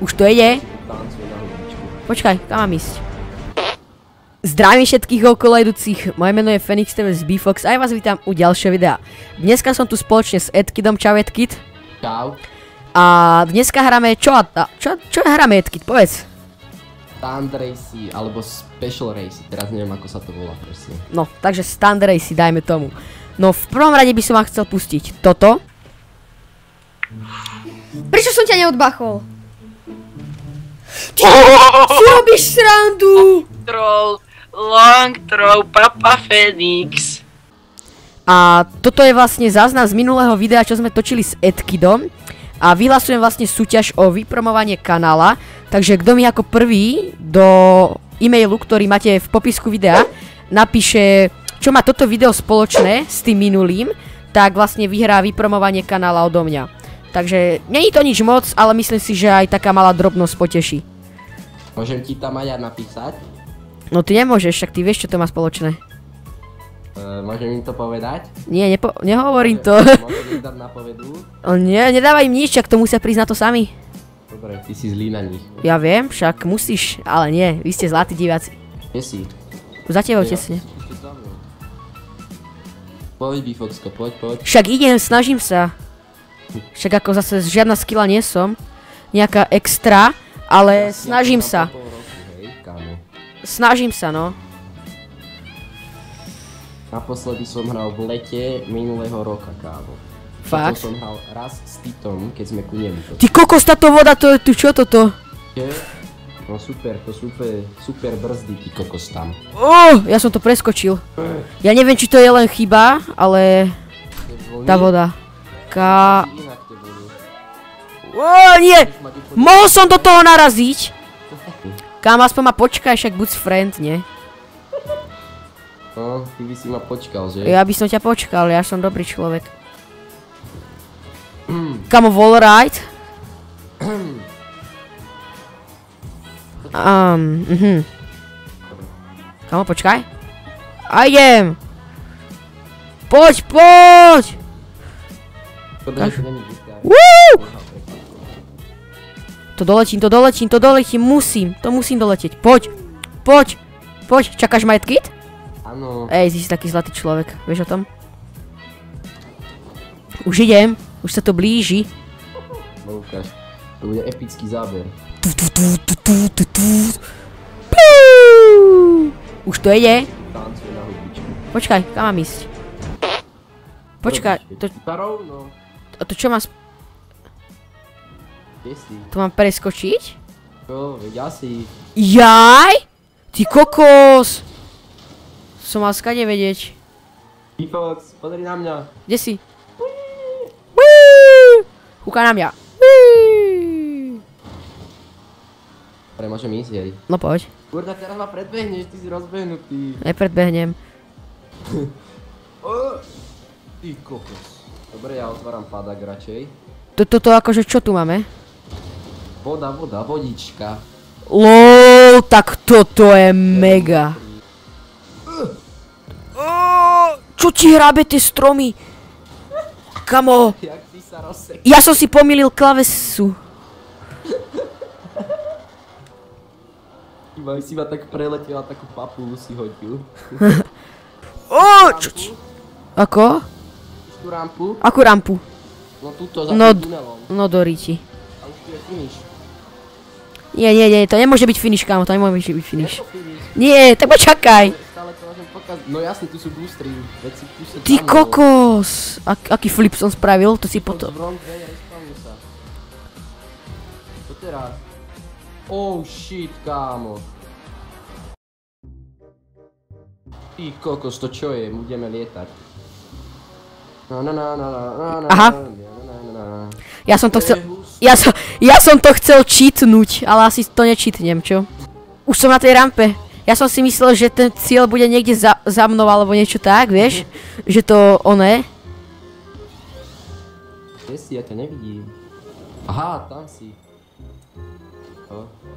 Už to ide? Počkaj, kam mám ísť? Zdravím všetkých okolo idúcich, moje meno je Phoenix TV z BFox a ja vás vítam u ďalšieho videa. Dneska som tu spoločne s Edkidom, čau Edkid. Čau. A dneska hráme, čo hráme Edkid, povedz. Stunt Racy, alebo Special Racy, teraz neviem ako sa to volá presne. No, takže Stunt Racy, dajme tomu. No v prvom rade by som vám chcel pustiť toto. Prečo som ťa neodbachol? Si robíš srandu! Long throw, Papa Phoenix. A toto je vlastne záznam z minulého videa, čo sme točili s Edkidom. A vyhlasujem vlastne súťaž o vypromovanie kanála. Takže kto mi ako prvý do e-mailu, ktorý máte v popisku videa, napíše, čo má toto video spoločné s tým minulým, tak vlastne vyhrá vypromovanie kanála odo mňa. Takže není to nič moc, ale myslím si, že aj taká malá drobnosť poteší. Môžem ti tam aj ja napísať? No ty nemôžeš, však ty vieš, čo to má spoločné. Môžem im to povedať? Nie, nehovorím to. Môžem im dať napovedu? Nie, nedávaj im nič, však to musia prísť na to sami. Dobre, ty si zlý na nich. Ja viem, však musíš, ale nie, vy ste zlatí diváci. Kde si? Za tebou tesne. Poď BFoxko, poď. Však idem, snažím sa. Však ako zase žiadna skilla nie som. Nejaká extra, ale snažím sa. Snažím sa, no. Naposledy som hral v lete minulého roka, kámo. Fakt? Potom som hral raz s Titom, keď sme ku nemu. Ty kokos, táto voda, to je tu, čo toto? No super, to super brzdy, ty kokos tam. Ja som to preskočil. Ja neviem, či to je len chyba, ale... Tá voda. Nie! Mohol som do toho naraziť! Kámo, aspoň ma počkaj, však buď friend, nie? No, ty by si ma počkal, že? Ja by som ťa počkal, ja som dobrý človek. Kámo, wallride? Kámo, počkaj. A idem! Poď! To doletím, musím doletieť. Poď, čakáš ma Edkid? Áno. Ej, ty si taký zlatý človek, vieš o tom? Už idem, už sa to blíži. No ukáž, to bude epický záber. Už to ide? Tancuje na hudbičku. Počkaj, kam mám ísť? Počkaj, to čo mám... To mám preskočiť? Čo, veď asi. Jaj? Ty kokos! Som mal skade vedieť. BFox, pozri na mňa. Kde si? Kúka na mňa. Dobre, môžem ísť jej. No poď. Kurda, teraz ma predbehneš, ty si rozbehnutý. Nepredbehnem. Ty kokos. Dobre, ja otváram padak radšej. Toto akože čo tu máme? Voda, vodička. LOL, tak toto je mega. Čo ti hrabe tie stromy? Kamo. Jak ty sa rozsekal. Ja som si pomýlil klavesu. Iba si ma tak preletela, takú papulu si hodil. Čo ti? Ako? Tú rampu? Akú rampu? No túto za tým tunelom. No do ríti. A už tu je finish. Nie, to nemôže byť finish, kámo, to nemôže byť finish. Je to finish. Nie, tak počakaj. Stále to môžem pokazať. No jasne, tu sú boostry. Veď si tu sa Ty kokos. Aký flip som spravil, to si potom... Wrong way, respawnuj sa. Čo teraz? Oh shit, kámo. Ty kokos, to čo je? Budeme lietať. Aha. Ja som to chcel... Ja som to chcel cheatnúť, ale asi to necheatnem, čo? Už som na tej rampe. Ja som si myslel, že ten cieľ bude niekde za mnou, alebo niečo tak, vieš? Že to oné. Kde si? Ja ťa nevidím. Aha, tam si.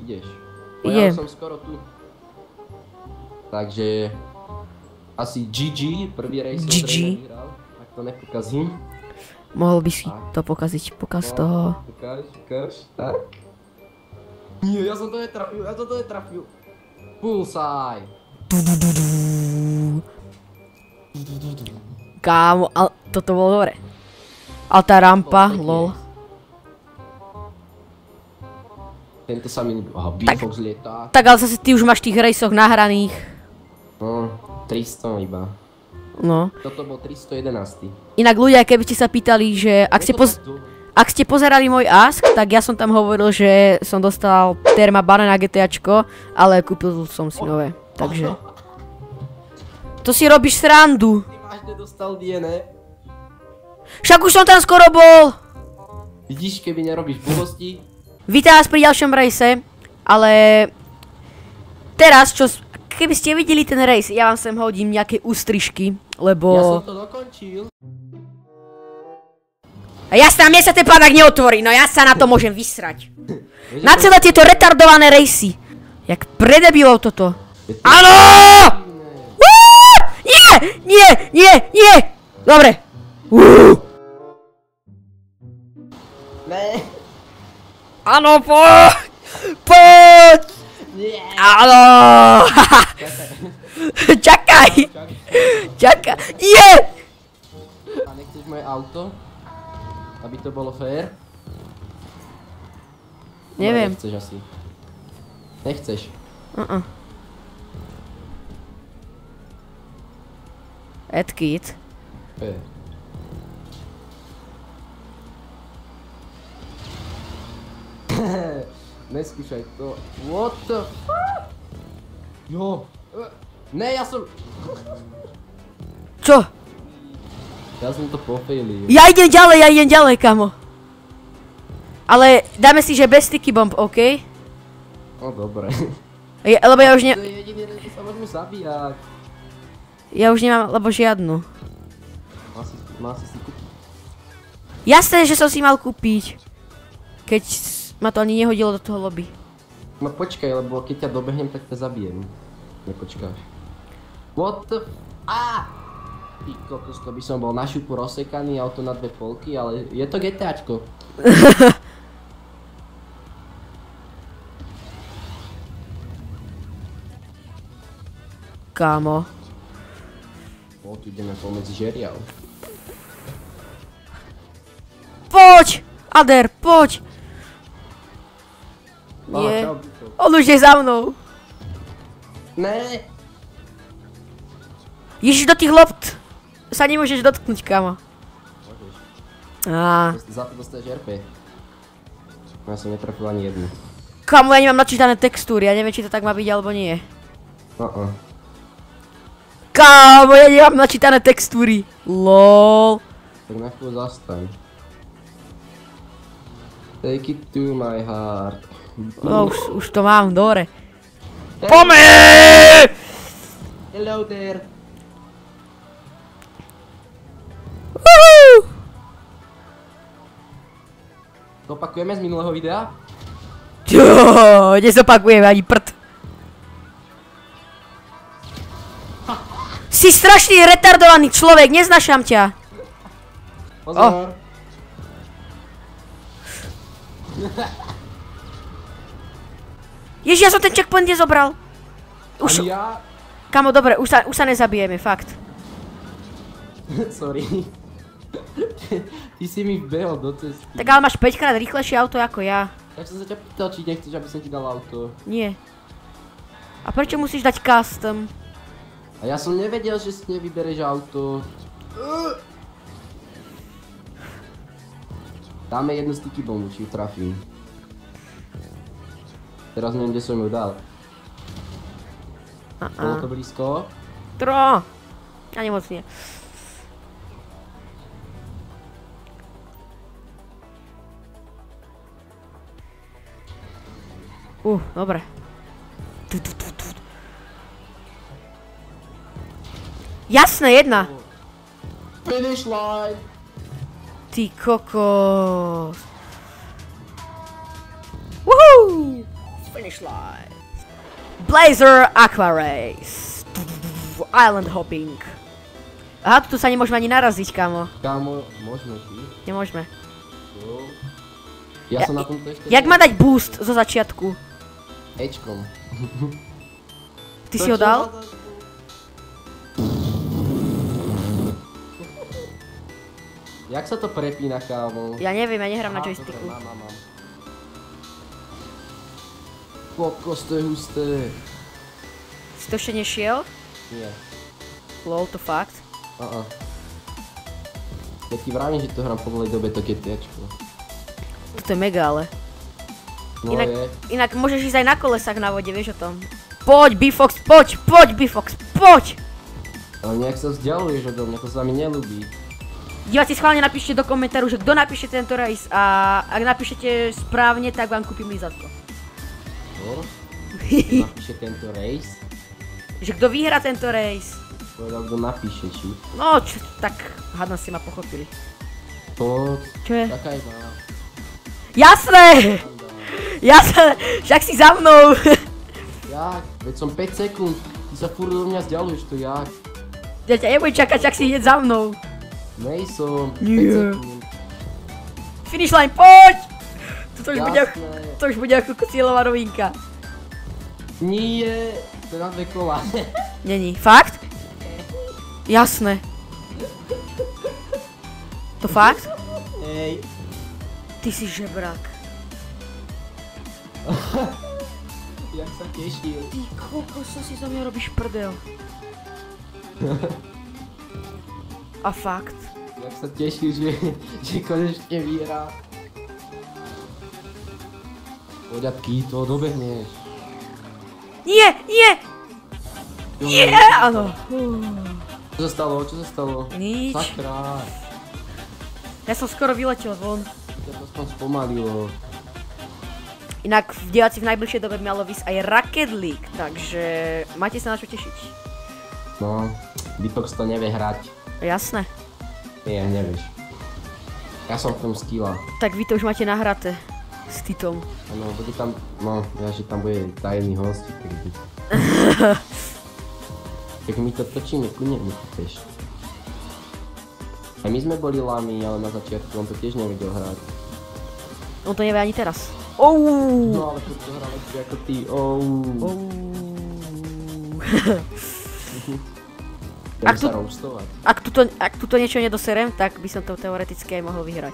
Ideš. Idem. Ja som skoro tu. Takže... Asi GG, prvý race som vyhral, ak to nepokazím. Mohol by si to pokaziť. Pokaz toho. Ukáž, tak. Nie, ja som to netrafil. Bullseye. Kámo, ale toto bolo dobre. Ale tá rampa, lol. Tento sa mi... Aha, B-Fox lietá. Tak ale zase ty už máš v tých rejsoch nahraných. No, 300 iba. No. Toto bol 311. Inak ľudia, keby ste sa pýtali, že ak ste pozerali môj ask, tak ja som tam hovoril, že som dostal Therma Banana GTAčko, ale kúpil som si nové. Takže... To si robíš srandu. Ty máš nedostal DNA. Však už som tam skoro bol. Vidíš, keby nerobíš blbosti. Vítam vás pri ďalšom rejse, ale teraz, keby ste videli ten rejs, ja vám sem hodím nejaké ústrižky, lebo... Ja som to dokončil. A jasná, mne sa ten pádák neotvorí, no ja sa na to môžem vysrať. Na celé tieto retardované rejsy. Jak predebilov toto. Áno! Nie! Dobre. Ne. Áno, poď! Áno! Čakaj! Nie! A nechceš moje auto? Aby to bolo fér? Neviem. Nechceš asi. Nechceš. Edkit. Fér. Neskúšaj to. What the fuck? Jo. Ne, ja som... Čo? Ja som to pofailil. Ja idem ďalej, kamo. Ale dáme si, že bez sticky bomb, OK? No dobre. Lebo ja už To je jediný red, kde sa môžeme zabíjať. Ja už nemám, lebo žiadnu. Má si kúpiť. Jasné, že som si mal kúpiť. Keď ma to ani nehodilo do toho lobby. No počkaj, lebo keď ťa dobehnem, tak ťa zabijem. Nepočkáš. What the Ty kokos, to by som bol na šupu rozsekaný, auto na 2 polky, ale je to GTAčko. Kámo. Tu ideme pomedzi žeriav. Poď! Ader, poď! Nie. On už je za mnou. Ne. Ježiš, do tých lopt sa nemôžeš dotknúť, kámo. Môžeš. Za to dostaješ RP. Ja som netrafil ani jednu. Kámo, ja nemám načítané textúry, ja neviem, či to tak má byť alebo nie. Kámo, ja nemám načítané textúry. LOL. Tak na chvíľu zastaň. Take it to my heart. No, už to mám, dobre. Hello there. Opakujeme z minulého videa? Nezopakujeme ani prd. Si strašný retardovaný človek, neznášam ťa. Pozor. Ježiš, ja som ten checkpoint nezobral. Už... Ani ja? Kamo, dobre, už sa nezabijeme, fakt. Sorry. Ty si mi vbehol do cesty. Tak ale máš 5 krát rýchlejšie auto ako ja. Tak som sa ťa pýtal, či nechceš, aby som ti dal auto. Nie. A prečo musíš dať custom? A ja som nevedel, že si nevybereš auto. Dáme jednu sticky bombu, či ju trafím. Teraz neviem, kde som ju dal. Bolo to blízko? Tro! Ani moc nie. Dobre. Jasné, jedna. Finish line! Ty kokos. Woohoo! Finish line. Blazer Aqua Race. Island hopping. Aha, tu sa nemôžeme ani naraziť, kámo. Kámo, môžeme ty. Nemôžeme. Jo. Ja som na tomto ešte... Jak má dať boost zo začiatku? Ečkom. Ty si ho dal? Jak sa to prepína, kámo? Ja neviem, ja nehrám na joysticku. Mám. Kokos, to je husté. Si to ešte nešiel? Nie. Lol, to fakt. Ja ti vravím, že to hrám po volej dobe to GTAčko. To je mega, ale. No Inak môžeš ísť aj na kolesách na vode, vieš o tom. Poď, Bifox, poď, Bifox, poď! Ale nejak sa vzdialuješ odo mňa, to sa mi neľúbí. Diváci, schválne napíšte do komentáru, že kto napíše tento race a ak napíšete správne, tak vám kúpim lízatko. No? Napíše tento race? Že kto vyhrá tento race? Povedal, kto napíše, či? No, tak hádam si ma pochopili. Poď. Čo je? Čakaj ma. Jasné! Jasné, však si za mnou. Jak? Veď som 5 sekúnd. Ty sa furt do mňa vzdialuješ, to jak? Ja ťa nebudem čakať, však si hneď za mnou. Nejsom. 5 Nie. sekúnd. Finish line, poď! Jasné. To už bude ako cieľová rovinka. Nie. To je na 2 kola. Není. Fakt? Jasné. To fakt? Hej. Ty si žebrák. Jak sa tešil. Ty kokos, čo si zo mňa robíš prdel. A fakt? Jak sa tešil, že konečne vyhrá. Poďatky, to dobehneš. Nie! Áno. Čo sa stalo? Nič. Sakra. Ja som skoro vyletel von. To aspoň spomalilo. Inak v diváci v najbližšej dobe malo vysť aj Rocket League, takže máte sa na čo tešiť. No, Bitox to nevie hrať. Jasné. Nie, nevieš. Ja som v tom skilla. Tak vy to už máte nahraté s Titom. Áno, bude tam, no, ja, že tam bude tajný host, takže... Tak my to točíme, kľudne nechyteš. A my sme boli lami, ale na začiatku on to tiež nevedel hrať. On to nevie ani teraz. No ale furt to hral lepšie ako ty, Dám sa roastovať. Ak tuto niečo nedoserem, tak by som to teoreticky aj mohol vyhrať.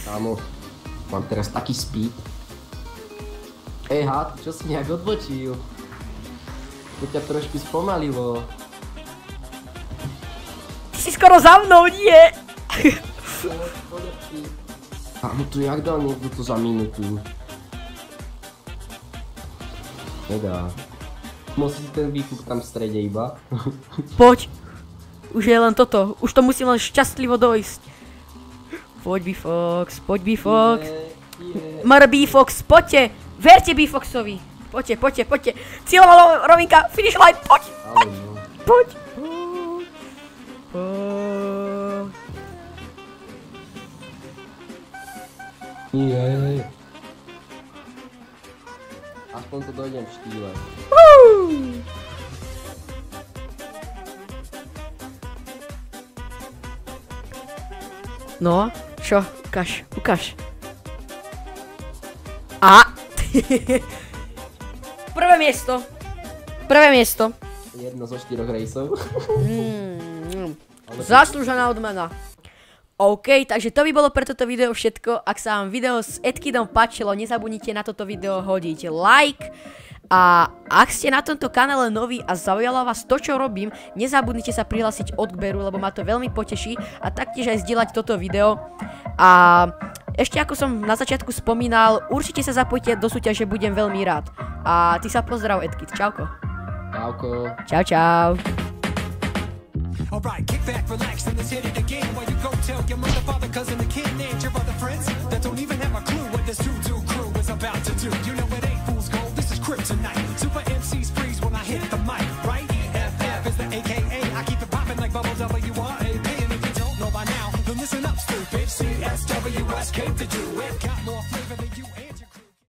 Kámo, mám teraz taký speed. Had, čo si nejak odbočil? To ťa trošku spomalilo. Ty si skoro za mnou, nie! Kámo, tu jak dal niekto to za minútu? Nedá. Musí si ten výkup tam v strede iba. Poď. Už je len toto. Už to musí len šťastlivo dojsť. Poď Bifox. Mr. Bifox, poďte. Verte Bifoxovi. Poďte. Cieľová rovinka, finish line, poď. Poď. Nie. Aspoň to dojdem v štýle. No, čo? Ukáž. A! Prvé miesto. Jedno zo 4 rejsov. Zaslúžená odmena. OK, takže to by bolo pre toto video všetko. Ak sa vám video s Edkidom páčilo, nezabudnite na toto video hodiť like. A ak ste na tomto kanále noví a zaujalo vás to, čo robím, nezabudnite sa prihlásiť odberu, lebo ma to veľmi poteší. A taktiež aj zdieľať toto video. A ešte ako som na začiatku spomínal, určite sa zapojte do súťaže, budem veľmi rád. A ty sa pozdrav, Edkid. Čauko. Čauko. Čau. Alright, kick back, relax, and let's hit it again. While you go tell your mother, father, cousin, the kid, and your other friends that don't even have a clue what this 2-2 crew is about to do. You know it ain't fool's gold, this is kryptonite. Super MCs